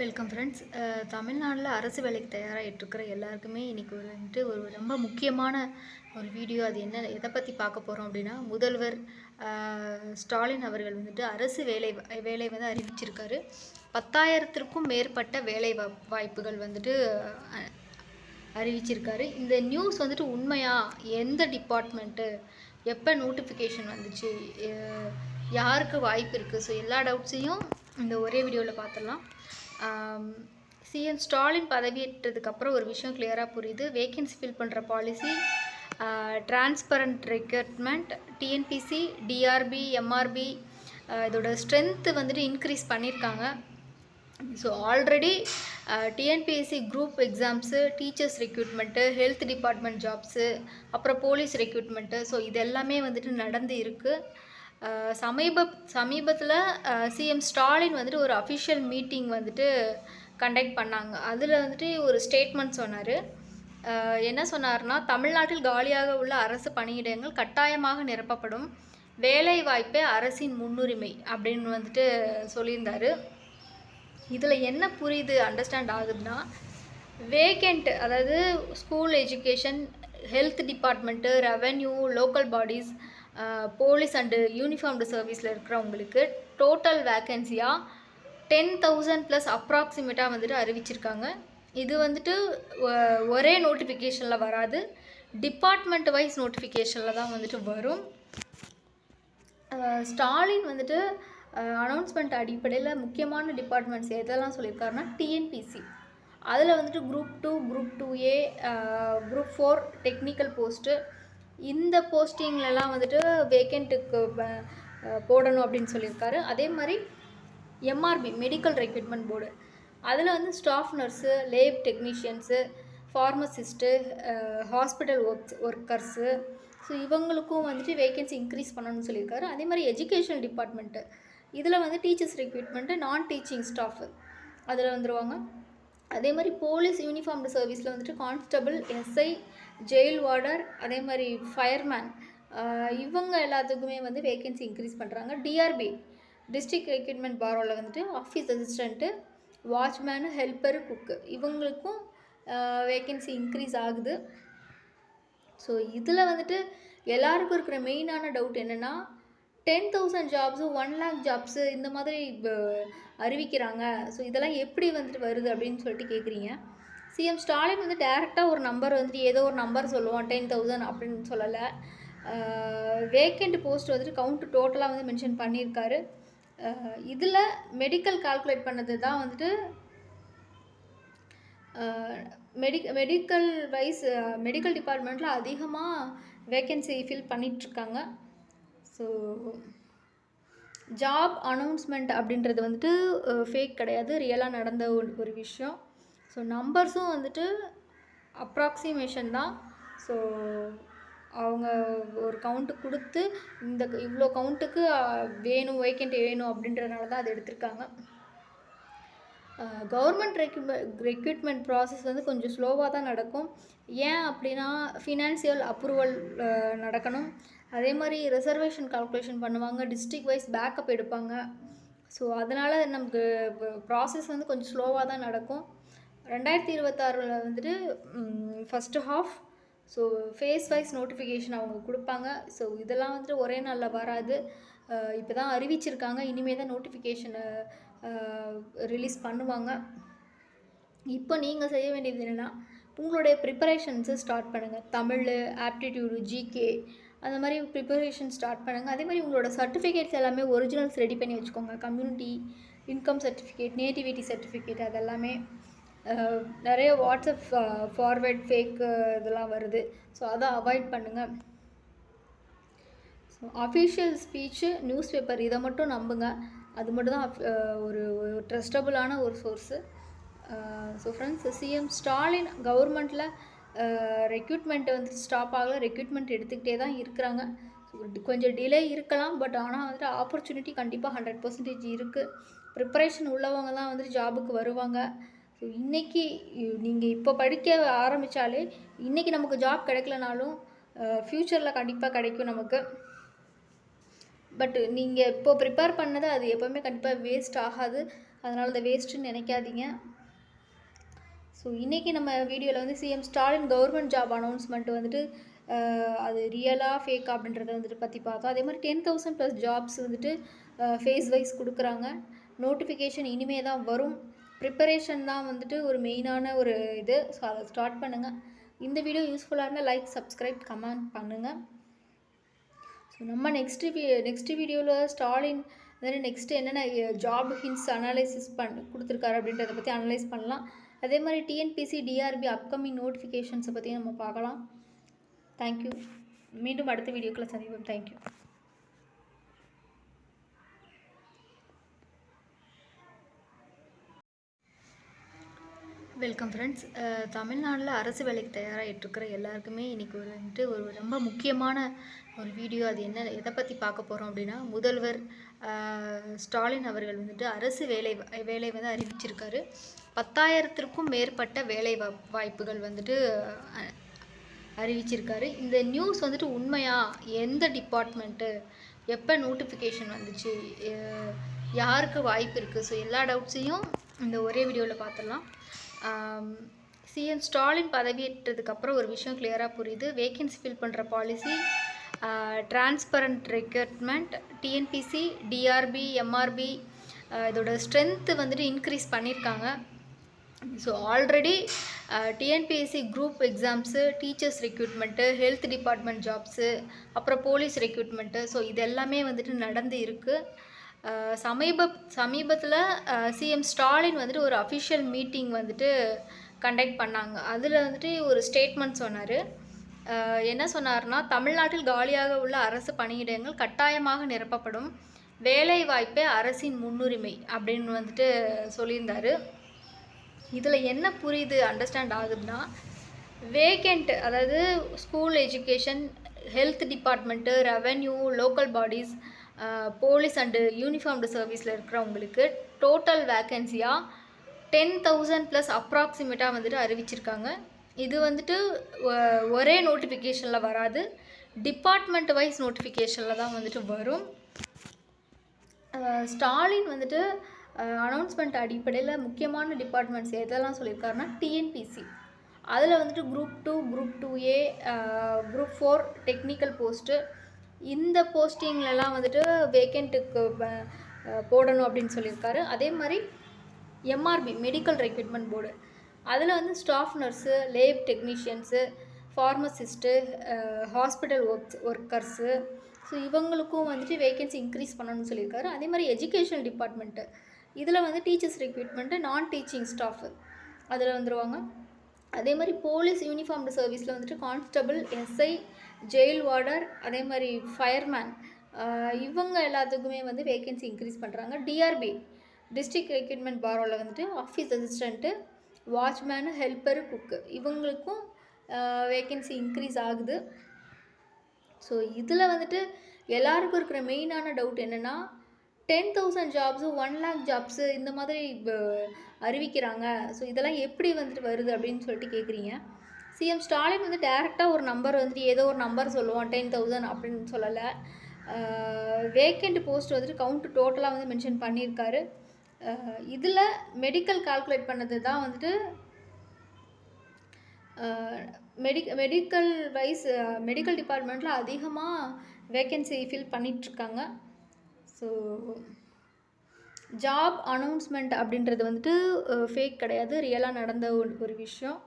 Welcome friends. தமிழ்நாட்டில் அரசு வேலைக்கு தயாராகிட்டுருக்கிற எல்லாருக்குமே இன்றைக்கி ஒரு ரொம்ப முக்கியமான ஒரு வீடியோ. அது என்ன எதை பற்றி பார்க்க போகிறோம் அப்படின்னா, முதல்வர் ஸ்டாலின் அவர்கள் அரசு வேலை அறிவிச்சிருக்காரு. 10,000த்திற்கும் மேற்பட்ட வேலை வாய்ப்புகள் அறிவிச்சிருக்காரு. இந்த நியூஸ் உண்மையா? எந்த டிபார்ட்மெண்ட்டு, எப்போ நோட்டிஃபிகேஷன் வந்துச்சு, யாருக்கு வாய்ப்பு இருக்குது? ஸோ எல்லா டவுட்ஸையும் இந்த ஒரே வீடியோவில் பார்த்துடலாம். சிஎம் ஸ்டாலின் பதவியேற்றதுக்கப்புறம் ஒரு விஷயம் கிளியராக புரியுது. வேக்கன்சி ஃபில் பண்ணுற policy, transparent recruitment, TNPC, TRB, MRB இதோட ஸ்ட்ரென்த்து இன்க்ரீஸ் பண்ணியிருக்காங்க. So already TNPSC group exams, teachers recruitment, health department jobs, அப்புறம் போலீஸ் ரெக்ரூட்மெண்ட்டு, ஸோ இது எல்லாமே நடந்து இருக்குது. சமீபத்தில் சிஎம் ஸ்டாலின் ஒரு அஃபிஷியல் மீட்டிங் கண்டக்ட் பண்ணாங்க. அதில் ஒரு ஸ்டேட்மெண்ட் சொன்னார். என்ன சொன்னார்னா, தமிழ்நாட்டில் காலியாக உள்ள அரசு பணியிடங்கள் கட்டாயமாக நிரப்பப்படும், வேலை வாய்ப்பே அரசின் முன்னுரிமை அப்படின்னு சொல்லியிருந்தார். இதில் என்ன புரியுது, அண்டர்ஸ்டாண்ட் ஆகுதுன்னா, வேக்கண்ட், அதாவது school education, health department, revenue, local bodies, police and uniformed சர்வீஸில் இருக்கிறவங்களுக்கு டோட்டல் வேக்கன்சியாக 10,000+ அப்ராக்சிமேட்டாக அறிவிச்சிருக்காங்க. இது ஒரே நோட்டிஃபிகேஷனில் வராது, டிபார்ட்மெண்ட் வைஸ் நோட்டிஃபிகேஷனில் தான் வரும். ஸ்டாலின் அனௌன்ஸ்மெண்ட் அடிப்படையில் முக்கியமான டிபார்ட்மெண்ட்ஸ் எதெல்லாம் சொல்லியிருக்காருன்னா, டிஎன்பிசி, அதில் group 2, group 2A, group 4 technical post, இந்த போஸ்டிங்லலாம் வேக்கண்ட்டுக்கு போடணும் அப்படின்னு சொல்லியிருக்காரு. அதே மாதிரி எம்ஆர்பி, மெடிக்கல் ரெக்ரூட்மெண்ட் போர்டு, அதில் staff nurse, lab technicians, pharmacist, hospital workers, so இவங்களுக்கும் வேக்கன்சி இன்க்ரீஸ் பண்ணணும்னு சொல்லியிருக்காரு. அதே மாதிரி எஜுகேஷனல் டிபார்ட்மெண்ட்டு, இதில் teachers recruitment, non teaching staff அதில் வந்துடுவாங்க. அதே மாதிரி போலீஸ் யூனிஃபார்ம்டு சர்வீஸில் கான்ஸ்டபிள், எஸ்ஐ, ஜெயில் வார்டர், அதே மாதிரி ஃபயர்மேன், இவங்க எல்லாத்துக்குமே வேக்கன்சி இன்க்ரீஸ் பண்ணுறாங்க. TRB, district recruitment பாரோவில் office assistant, watchman, helper, குக்கு, இவங்களுக்கும் வேக்கன்சி இன்க்ரீஸ் ஆகுது. ஸோ இதில் எல்லாருக்கும் இருக்கிற மெயினான டவுட் என்னென்னா, 10,000 ஜாப்ஸு, 1 lakh ஜாப்ஸு இந்த மாதிரி அறிவிக்கிறாங்க. ஸோ இதெல்லாம் எப்படி வருது அப்படின்னு சொல்லிட்டு கேட்குறீங்க. சிஎம் ஸ்டாலின் டேரெக்டாக ஒரு நம்பர் ஏதோ ஒரு நம்பர் சொல்லுவான், 10,000 அப்படின்னு சொல்லலை. வேக்கண்ட் போஸ்ட் கவுண்ட் டோட்டலாக மென்ஷன் பண்ணியிருக்காரு. இதில் மெடிக்கல் கால்குலேட் பண்ணது தான் மெடிக்கல் வைஸ் மெடிக்கல் டிபார்ட்மெண்ட்டில் அதிகமாக வேக்கன்சி ஃபில் பண்ணிகிட்ருக்காங்க. ஸோ ஜாப் அனௌன்ஸ்மெண்ட் அப்படின்றது ஃபேக் கிடையாது, ரியலாக நடந்த ஒரு விஷயம். ஸோ நம்பர்ஸும் அப்ராக்சிமேஷன் தான். ஸோ அவங்க ஒரு கவுண்ட்டு கொடுத்து இவ்வளோ கவுண்ட்டுக்கு வேணும், வேக்கண்ட் வேணும் அப்படின்றதுனால தான் அதை எடுத்திருக்காங்க. கவர்மெண்ட் ரெக்ரூட்மெண்ட் ப்ராசஸ் கொஞ்சம் ஸ்லோவாக தான் நடக்கும். ஏன் அப்படின்னா, ஃபினான்சியல் அப்ரூவல் நடக்கணும். அதே மாதிரி ரிசர்வேஷன் கால்குலேஷன் பண்ணுவாங்க, டிஸ்ட்ரிக்ட் வைஸ் பேக்கப் எடுப்பாங்க. ஸோ அதனால் நமக்கு ப்ராசஸ் கொஞ்சம் ஸ்லோவாக தான் நடக்கும். 2026 first half, so phase wise notification அவங்க கொடுப்பாங்க. ஸோ இதெல்லாம் ஒரே நாளில் வராது. இப்போ தான் அறிவிச்சிருக்காங்க, இனிமேல் தான் நோட்டிஃபிகேஷனை ரிலீஸ் பண்ணுவாங்க. இப்போ நீங்கள் செய்ய வேண்டியது என்னென்னா, உங்களுடைய ப்ரிப்பரேஷன்ஸு ஸ்டார்ட் பண்ணுங்கள். தமிழ், ஆப்டிடியூடு, ஜிகே, அந்த மாதிரி ப்ரிப்பரேஷன் ஸ்டார்ட் பண்ணுங்கள். அதே மாதிரி உங்களோட சர்டிஃபிகேட்ஸ் எல்லாமே ஒரிஜினல்ஸ் ரெடி பண்ணி வச்சுக்கோங்க. Community, income certificate, nativity certificate, அதெல்லாமே நிறைய வாட்ஸ்அப் ஃபார்வேர்ட் ஃபேக் இதெல்லாம் வருது. ஸோ அதை அவாய்ட் பண்ணுங்கள். So official speech, news paper, இதை மட்டும் நம்புங்க. அது மட்டும் தான் ஒரு ட்ரஸ்டபுளான ஒரு source. So friends, CM Stalin கவர்மெண்ட்டில் ரெக்ரூட்மெண்ட்டு ஸ்டாப் ஆகலை, ரெக்ரூட்மெண்ட் எடுத்துக்கிட்டே தான் இருக்கிறாங்க. கொஞ்சம் டிலே இருக்கலாம், பட் ஆனால் ஆப்பர்ச்சுனிட்டி கண்டிப்பாக 100% இருக்குது. ப்ரிப்பரேஷன் உள்ளவங்க தான் ஜாபுக்கு வருவாங்க. ஸோ இன்றைக்கி நீங்கள் இப்போ படிக்க ஆரம்பித்தாலே இன்றைக்கி நமக்கு ஜாப் கிடைக்கலனாலும் ஃப்யூச்சரில் கண்டிப்பாக கிடைக்கும் நமக்கு. பட் நீங்கள் இப்போ ப்ரிப்பேர் பண்ணது அது எப்போவுமே கண்டிப்பாக வேஸ்ட் ஆகாது. அதனால் அதை வேஸ்ட்டுன்னு நினைக்காதீங்க. ஸோ இன்றைக்கி நம்ம வீடியோவில் வந்து CM Stalin government job announcement வந்துட்டு அது ரியலாக ஃபேக் அப்படின்றத வந்துட்டு பற்றி பார்த்தோம். அதே மாதிரி 10,000+ ஜாப்ஸ் வந்துட்டு ஃபேஸ் வைஸ் கொடுக்குறாங்க. நோட்டிஃபிகேஷன் இனிமே தான் வரும். ப்ரிப்பரேஷன் தான் வந்துட்டு ஒரு மெயினான ஒரு இது. ஸோ அதை ஸ்டார்ட் பண்ணுங்கள். இந்த வீடியோ யூஸ்ஃபுல்லாக இருந்தால் லைக், சப்ஸ்கிரைப், கமெண்ட் பண்ணுங்கள். ஸோ நம்ம நெக்ஸ்ட் வீடியோவில் ஸ்டாலின் வந்து நெக்ஸ்ட்டு என்னென்ன ஜாப் ஹிண்ட்ஸ் அனலைசிஸ் கொடுத்துருக்காரு அப்படின்றத பற்றி அனலைஸ் பண்ணலாம். அதே மாதிரி டிஎன்பிசி, டிஆர்பி அப்கமிங் நோட்டிஃபிகேஷன்ஸை பற்றி நம்ம பார்க்கலாம். தேங்க்யூ. மீண்டும் அடுத்த வீடியோக்குள்ளே சந்திப்போம். தேங்க்யூ. Welcome friends. தமிழ்நாட்டில் அரசு வேலைக்கு தயாராகிட்டு இருக்கிற எல்லாருக்குமே இன்றைக்கி ஒரு ரொம்ப முக்கியமான ஒரு வீடியோ. அது எதை பற்றி பார்க்க போகிறோம் அப்படின்னா, முதல்வர் ஸ்டாலின் அவர்கள் வந்துட்டு அரசு வேலை வந்து அறிவிச்சிருக்காரு. 10,000த்திற்கும் மேற்பட்ட வேலை வாய்ப்புகள் வந்துட்டு அறிவிச்சிருக்காரு. இந்த நியூஸ் வந்துட்டு உண்மையா, எந்த டிபார்ட்மெண்ட்டு, எப்போ நோட்டிஃபிகேஷன் வந்துச்சு, யாருக்கு வாய்ப்பு இருக்குது, ஸோ எல்லா டவுட்ஸையும் இந்த ஒரே வீடியோவில் பார்த்துடலாம். சிஎம் ஸ்டாலின் பதவியேற்றதுக்கப்புறம் ஒரு விஷயம் கிளியராக புரியுது. வேக்கன்சி ஃபில் பண்ணுற policy, transparent recruitment, TNPC, TRB, MRB இதோட ஸ்ட்ரென்த்து வந்துட்டு இன்க்ரீஸ் பண்ணியிருக்காங்க. So already TNPSC group exams, teachers recruitment, health department jobs, அப்புறம் போலீஸ் ரெக்ரூட்மெண்ட்டு, ஸோ இது எல்லாமே வந்துட்டு நடந்து இருக்குது. சமீபத்தில் சிஎம் ஸ்டாலின் வந்துட்டு ஒரு அஃபிஷியல் மீட்டிங் வந்துட்டு கண்டக்ட் பண்ணாங்க. அதில் வந்துட்டு ஒரு ஸ்டேட்மெண்ட் சொன்னார். என்ன சொன்னார்னா, தமிழ்நாட்டில் காலியாக உள்ள அரசு பணியிடங்கள் கட்டாயமாக நிரப்பப்படும், வேலை வாய்ப்பே அரசின் முன்னுரிமை அப்படின்னு வந்துட்டு சொல்லியிருந்தார். இதில் என்ன புரியுது, அண்டர்ஸ்டாண்ட் ஆகுதுன்னா, வேக்கண்ட், அதாவது school education, health department, revenue, local bodies, police and uniformed சர்வீஸில் இருக்கிறவங்களுக்கு டோட்டல் வேக்கன்சியாக 10,000+ அப்ராக்சிமேட்டாக வந்துட்டு அறிவிச்சிருக்காங்க. இது வந்துட்டு ஒரே நோட்டிஃபிகேஷனில் வராது, டிபார்ட்மெண்ட் வைஸ் நோட்டிஃபிகேஷனில் தான் வந்துட்டு வரும். ஸ்டாலின் வந்துட்டு அனௌன்ஸ்மெண்ட் அடிப்படையில் முக்கியமான டிபார்ட்மெண்ட்ஸ் எதெல்லாம் சொல்லியிருக்காருன்னா, டிஎன்பிசி, அதில் வந்துட்டு group 2, group 2A, group 4 technical post, இந்த போஸ்டிங்லலாம் வந்துட்டு வேக்கண்ட்டுக்கு போடணும் அப்படின்னு சொல்லியிருக்காரு. அதே மாதிரி எம்ஆர்பி, மெடிக்கல் ரெக்ரூட்மெண்ட் போர்டு, அதில் வந்து staff nurse, lab technicians, pharmacist, hospital workers, so இவங்களுக்கும் வந்துட்டு வேக்கன்சி இன்க்ரீஸ் பண்ணணும்னு சொல்லியிருக்காரு. அதே மாதிரி எஜுகேஷனல் டிபார்ட்மெண்ட்டு, இதில் வந்து teachers recruitment, non teaching staff அதில் வந்துடுவாங்க. அதே மாதிரி போலீஸ் யூனிஃபார்ம்டு சர்வீஸில் வந்துட்டு கான்ஸ்டபிள், எஸ்ஐ, ஜெயில் வார்டர், அதே மாதிரி ஃபயர்மேன், இவங்க எல்லாத்துக்குமே வந்து வேக்கன்சி இன்க்ரீஸ் பண்ணுறாங்க. டிஆர்பி, டிஸ்ட்ரிக்ட் ரெக்ரூட்மெண்ட் பாரோவில் வந்துட்டு ஆஃபீஸ் அசிஸ்டண்ட்டு, வாட்ச்மேனு, ஹெல்ப்பரு, குக்கு, இவங்களுக்கும் வேக்கன்சி இன்க்ரீஸ் ஆகுது. ஸோ இதில் வந்துட்டு எல்லாருக்கும் இருக்கிற மெயினான டவுட் என்னென்னா, 10,000 ஜாப்ஸு, 1 lakh ஜாப்ஸு இந்த மாதிரி அறிவிக்கிறாங்க. ஸோ இதெல்லாம் எப்படி வந்துட்டு வருது அப்படின்னு சொல்லிட்டு கேட்குறீங்க. சிஎம் ஸ்டாலின் வந்து டேரெக்டாக ஒரு நம்பர் வந்துட்டு ஏதோ ஒரு நம்பர் சொல்லுவோம், 10,000 அப்படின்னு சொல்லலை. வேக்கண்ட் போஸ்ட் வந்துட்டு கவுண்ட் டோட்டலாக வந்து மென்ஷன் பண்ணியிருக்காரு. இதில் மெடிக்கல் கால்குலேட் பண்ணது தான் வந்துட்டு மெடிக்கல் வைஸ் மெடிக்கல் டிபார்ட்மெண்ட்டில் அதிகமாக வேக்கன்சி ஃபில் பண்ணிகிட்ருக்காங்க. ஸோ ஜாப் அனௌன்ஸ்மெண்ட் அப்படின்றது வந்துட்டு ஃபேக் கிடையாது, ரியலாக நடந்த ஒரு விஷயம்.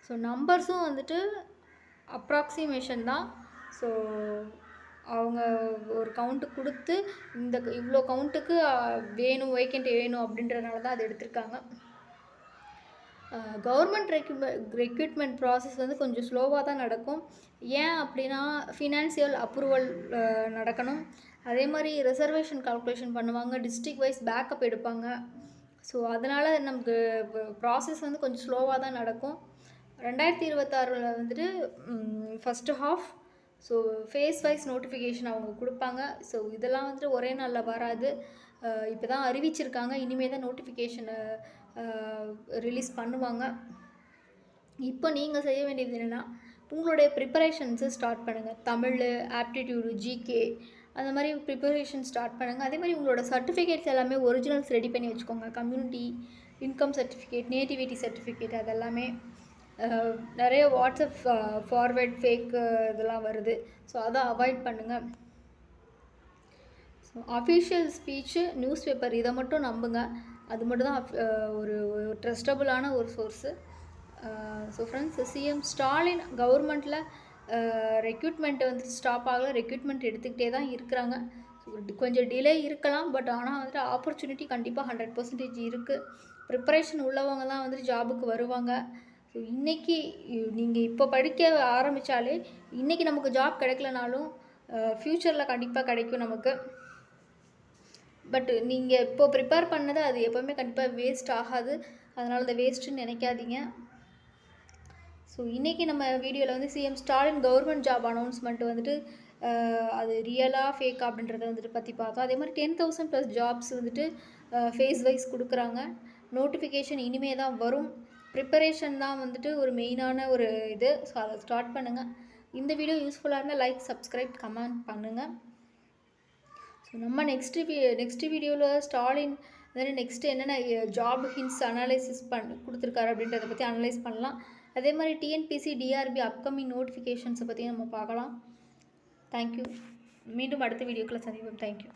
ஸோ நம்பர்ஸும் வந்துட்டு அப்ராக்சிமேஷன் தான். ஸோ அவங்க ஒரு கவுண்ட்டு கொடுத்து இவ்வளோ கவுண்ட்டுக்கு வேணும், வேக்கண்ட் வேணும் அப்படின்றதுனால தான் அது எடுத்திருக்காங்க. கவர்மெண்ட் ரெக்ரூட்மெண்ட் ப்ராசஸ் வந்து கொஞ்சம் ஸ்லோவாக தான் நடக்கும். ஏன் அப்படின்னா, ஃபினான்சியல் அப்ரூவல் நடக்கணும். அதே மாதிரி ரிசர்வேஷன் கால்குலேஷன் பண்ணுவாங்க, டிஸ்ட்ரிக்ட் வைஸ் பேக்கப் எடுப்பாங்க. ஸோ அதனால் நமக்கு ப்ராசஸ் வந்து கொஞ்சம் ஸ்லோவாக தான் நடக்கும். 2026 வந்துட்டு first half, so phase wise notification அவங்க கொடுப்பாங்க. ஸோ இதெல்லாம் வந்துட்டு ஒரே நாளில் வராது. இப்போ தான் அறிவிச்சிருக்காங்க, இனிமேல் தான் நோட்டிஃபிகேஷனை ரிலீஸ் பண்ணுவாங்க. இப்போ நீங்கள் செய்ய வேண்டியது என்னென்னா, உங்களுடைய ப்ரிப்பரேஷன்ஸை ஸ்டார்ட் பண்ணுங்கள். தமிழ், ஆப்டிடியூடு, ஜிகே, அந்த மாதிரி ப்ரிப்பரேஷன் ஸ்டார்ட் பண்ணுங்கள். அதே மாதிரி உங்களோட சர்டிஃபிகேட்ஸ் எல்லாமே ஒரிஜினல்ஸ் ரெடி பண்ணி வச்சுக்கோங்க. Community income certificate, nativity certificate, அதெல்லாமே நிறைய வாட்ஸ்அப் ஃபார்வேர்ட் ஃபேக் இதெல்லாம் வருது. ஸோ அதை அவாய்ட் பண்ணுங்கள். So official speech, news paper இதை மட்டும் நம்புங்க. அது மட்டும் தான் ஒரு ட்ரஸ்டபுளான ஒரு source. So friends, CM Stalin கவர்மெண்ட்டில் ரெக்ரூட்மெண்ட் வந்து ஸ்டாப் ஆகலை, ரெக்ரூட்மெண்ட் எடுத்துக்கிட்டே தான் இருக்கிறாங்க. கொஞ்சம் டிலே இருக்கலாம், பட் ஆனால் வந்துட்டு ஆப்பர்ச்சுனிட்டி கண்டிப்பாக 100% இருக்குது. ப்ரிப்பரேஷன் உள்ளவங்க தான் வந்துட்டு ஜாபுக்கு வருவாங்க. ஸோ இன்றைக்கி நீங்கள் இப்போ படிக்க ஆரம்பித்தாலே இன்றைக்கி நமக்கு ஜாப் கிடைக்கலனாலும் ஃப்யூச்சரில் கண்டிப்பாக கிடைக்கும் நமக்கு. பட் நீங்கள் இப்போ ப்ரிப்பேர் பண்ணது அது எப்போவுமே கண்டிப்பாக வேஸ்ட் ஆகாது. அதனால் அதை வேஸ்ட்டுன்னு நினைக்காதீங்க. ஸோ இன்றைக்கி நம்ம வீடியோவில் வந்து CM Stalin government job announcement வந்துட்டு அது ரியலாக ஃபேக் அப்படின்றத வந்துட்டு பற்றி பார்த்தோம். அதே மாதிரி 10,000+ ஜாப்ஸ் வந்துட்டு ஃபேஸ் வைஸ் கொடுக்குறாங்க. நோட்டிஃபிகேஷன் இனிமே தான் வரும். ப்ரிப்பரேஷன் தான் வந்துட்டு ஒரு மெயினான ஒரு இது. ஸோ அதை ஸ்டார்ட் பண்ணுங்கள். இந்த வீடியோ யூஸ்ஃபுல்லாக இருந்தால் லைக், சப்ஸ்கிரைப், கமெண்ட் பண்ணுங்கள். ஸோ நம்ம நெக்ஸ்ட் வீடியோவில் ஸ்டாலின் நெக்ஸ்ட்டு என்னென்ன ஜாப் ஹிண்ட்ஸ் அனலைசிஸ் கொடுத்துருக்காரு அப்படின்றத பற்றி அனலைஸ் பண்ணலாம். அதே மாதிரி டிஎன்பிசி, டிஆர்பி அப்கமிங் நோட்டிஃபிகேஷன்ஸை பற்றி நம்ம பார்க்கலாம். தேங்க்யூ. மீண்டும் அடுத்த வீடியோக்குள்ளே சந்திப்போம். தேங்க்யூ.